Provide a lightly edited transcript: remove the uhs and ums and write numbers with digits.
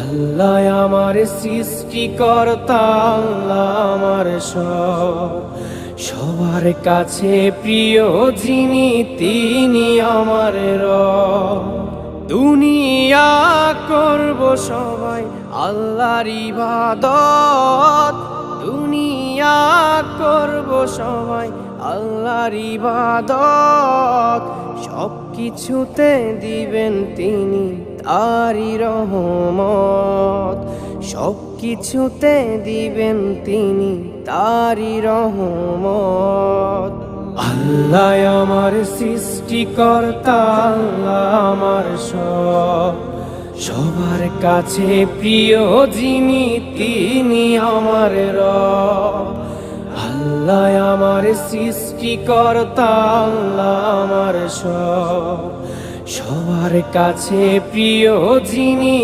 আল্লাহ আমার সৃষ্টিকর্তা, আল্লাহ আমার সব, সবার কাছে প্রিয় যিনি তিনি আমার রব। দুনিয়া করব সবাই আল্লাহর ইবাদত, দুনিয়া করব সবাই আল্লাহর ইবাদত, সব কিছুতে দিবেন তিনি তারি রহমত, সব কিছুতে দিবেন তিনি তারি রহমত। আল্লাহ আমার সৃষ্টিকর্তা, আল্লাহ আমার সব, সবার কাছে প্রিয় যিনি তিনি আমার রব। আল্লাহ আমার সৃষ্টিকর্তা, আল্লাহ আমার সব, সবার কাছে প্রিয় যিনি